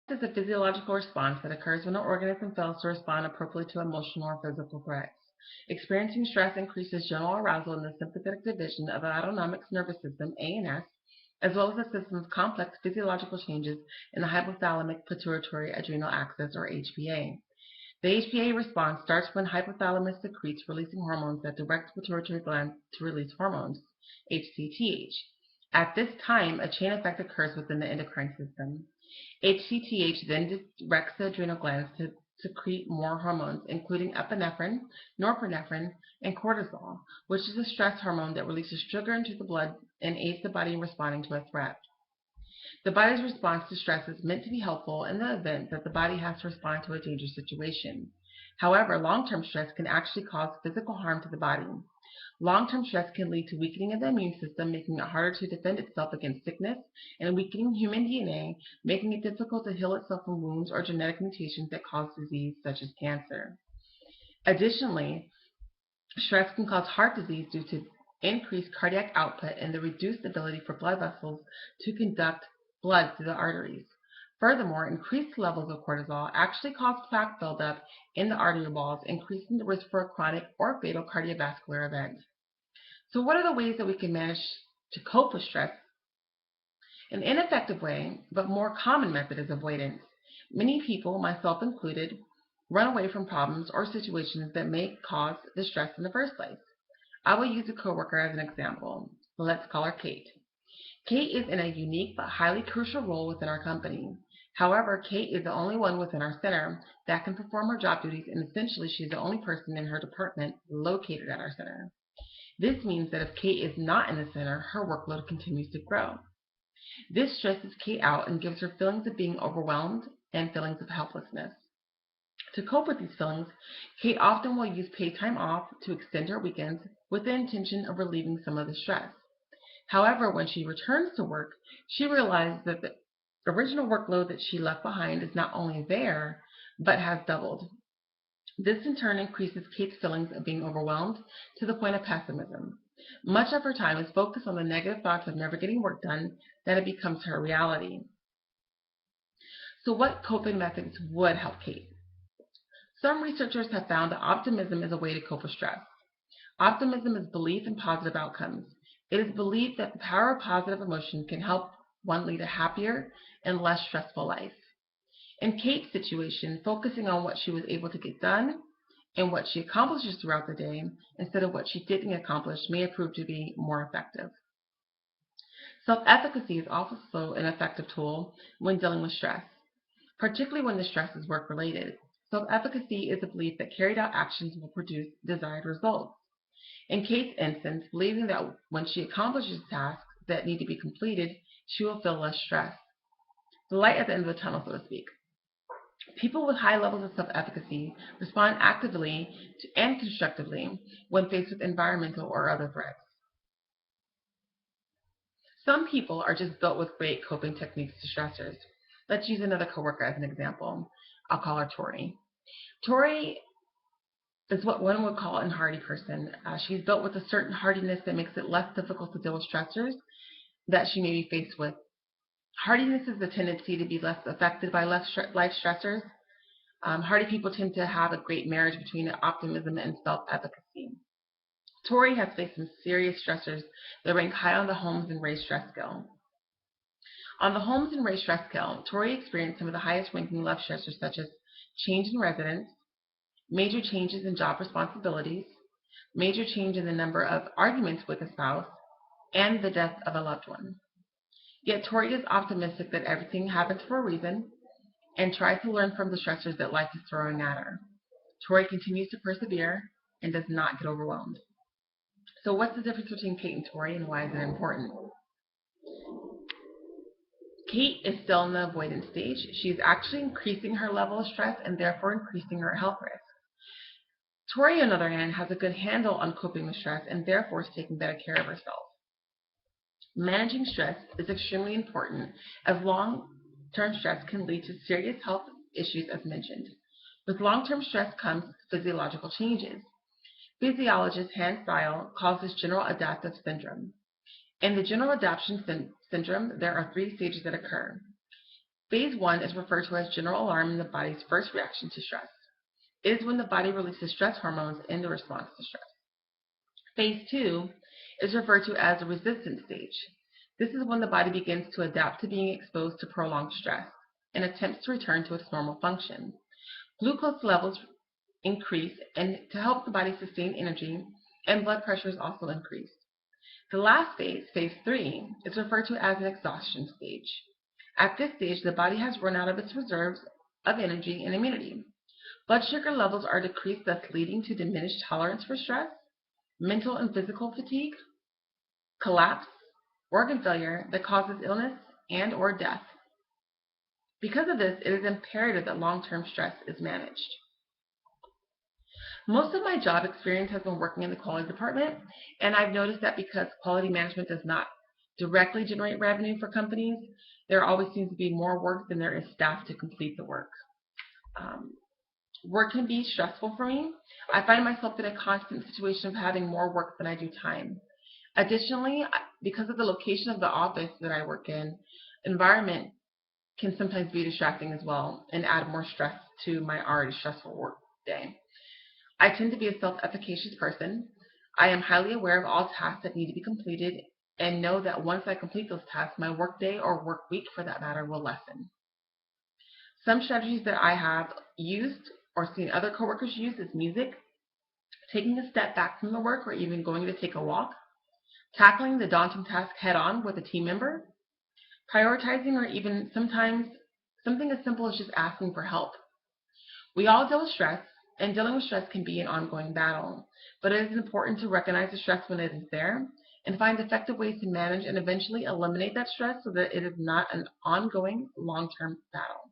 Is a physiological response that occurs when an organism fails to respond appropriately to emotional or physical threats. Experiencing stress increases general arousal in the sympathetic division of the autonomic nervous system, ANS, as well as the system's complex physiological changes in the hypothalamic pituitary adrenal axis, or HPA. The HPA response starts when hypothalamus secretes releasing hormones that direct pituitary glands to release hormones, HCTH. At this time, a chain effect occurs within the endocrine system. HCTH then directs the adrenal glands to secrete more hormones, including epinephrine, norepinephrine, and cortisol, which is a stress hormone that releases sugar into the blood and aids the body in responding to a threat. The body's response to stress is meant to be helpful in the event that the body has to respond to a dangerous situation. However, long-term stress can actually cause physical harm to the body. Long-term stress can lead to weakening of the immune system, making it harder to defend itself against sickness, and weakening human DNA, making it difficult to heal itself from wounds or genetic mutations that cause disease, such as cancer. Additionally, stress can cause heart disease due to increased cardiac output and the reduced ability for blood vessels to conduct blood through the arteries. Furthermore, increased levels of cortisol actually cause plaque buildup in the artery walls, increasing the risk for a chronic or fatal cardiovascular event. So what are the ways that we can manage to cope with stress? An ineffective way, but more common method, is avoidance. Many people, myself included, run away from problems or situations that may cause the stress in the first place. I will use a coworker as an example. Let's call her Kate. Kate is in a unique but highly crucial role within our company. However, Kate is the only one within our center that can perform her job duties, and essentially she's the only person in her department located at our center. This means that if Kate is not in the center, her workload continues to grow. This stresses Kate out and gives her feelings of being overwhelmed and feelings of helplessness. To cope with these feelings, Kate often will use paid time off to extend her weekends with the intention of relieving some of the stress. However, when she returns to work, she realizes that the original workload that she left behind is not only there, but has doubled. This in turn increases Kate's feelings of being overwhelmed to the point of pessimism. Much of her time is focused on the negative thoughts of never getting work done, that it becomes her reality. So what coping methods would help Kate? Some researchers have found that optimism is a way to cope with stress. Optimism is belief in positive outcomes. It is believed that the power of positive emotion can help one lead a happier and less stressful life. In Kate's situation, focusing on what she was able to get done and what she accomplishes throughout the day instead of what she didn't accomplish may prove to be more effective. Self-efficacy is also an effective tool when dealing with stress, particularly when the stress is work-related. Self-efficacy is a belief that carried out actions will produce desired results. In Kate's instance, believing that when she accomplishes tasks that need to be completed, she will feel less stress. The light at the end of the tunnel, so to speak. People with high levels of self-efficacy respond actively and constructively when faced with environmental or other threats. Some people are just built with great coping techniques to stressors. Let's use another coworker as an example. I'll call her Tori. Tori is what one would call a hardy person. She's built with a certain hardiness that makes it less difficult to deal with stressors that she may be faced with. Hardiness is the tendency to be less affected by life stressors. Hardy people tend to have a great marriage between optimism and self-efficacy. Tori has faced some serious stressors that rank high on the Holmes and Ray stress scale. On the Holmes and Ray stress scale, Tori experienced some of the highest ranking life stressors, such as change in residence, major changes in job responsibilities, major change in the number of arguments with a spouse, and the death of a loved one. Yet Tori is optimistic that everything happens for a reason and tries to learn from the stressors that life is throwing at her. Tori continues to persevere and does not get overwhelmed. So what's the difference between Kate and Tori, and why is it important? Kate is still in the avoidance stage. She's actually increasing her level of stress and therefore increasing her health risk. Tori, on the other hand, has a good handle on coping with stress and therefore is taking better care of herself. Managing stress is extremely important, as long-term stress can lead to serious health issues, as mentioned. With long-term stress comes physiological changes. Physiologist Hans Seil calls this general adaptive syndrome. In the general adaptation syndrome, there are 3 stages that occur. Phase 1 is referred to as general alarm and the body's first reaction to stress. It is when the body releases stress hormones in the response to stress. Phase 2 is referred to as the resistance stage. This is when the body begins to adapt to being exposed to prolonged stress and attempts to return to its normal function. Glucose levels increase and to help the body sustain energy, and blood pressure is also increased. The last phase, phase 3, is referred to as an exhaustion stage. At this stage, the body has run out of its reserves of energy and immunity. Blood sugar levels are decreased, thus leading to diminished tolerance for stress, mental and physical fatigue, collapse, organ failure that causes illness and or death. Because of this, it is imperative that long-term stress is managed. Most of my job experience has been working in the quality department, and I've noticed that because quality management does not directly generate revenue for companies, there always seems to be more work than there is staff to complete the work. Work can be stressful for me. I find myself in a constant situation of having more work than I do time. Additionally, because of the location of the office that I work in, environment can sometimes be distracting as well and add more stress to my already stressful work day. I tend to be a self-efficacious person. I am highly aware of all tasks that need to be completed and know that once I complete those tasks, my work day or work week for that matter will lessen. Some strategies that I have used or seen other coworkers use is music, taking a step back from the work or even going to take a walk, tackling the daunting task head-on with a team member, prioritizing, or even sometimes something as simple as just asking for help. We all deal with stress, and dealing with stress can be an ongoing battle, but it is important to recognize the stress when it is there and find effective ways to manage and eventually eliminate that stress so that it is not an ongoing long-term battle.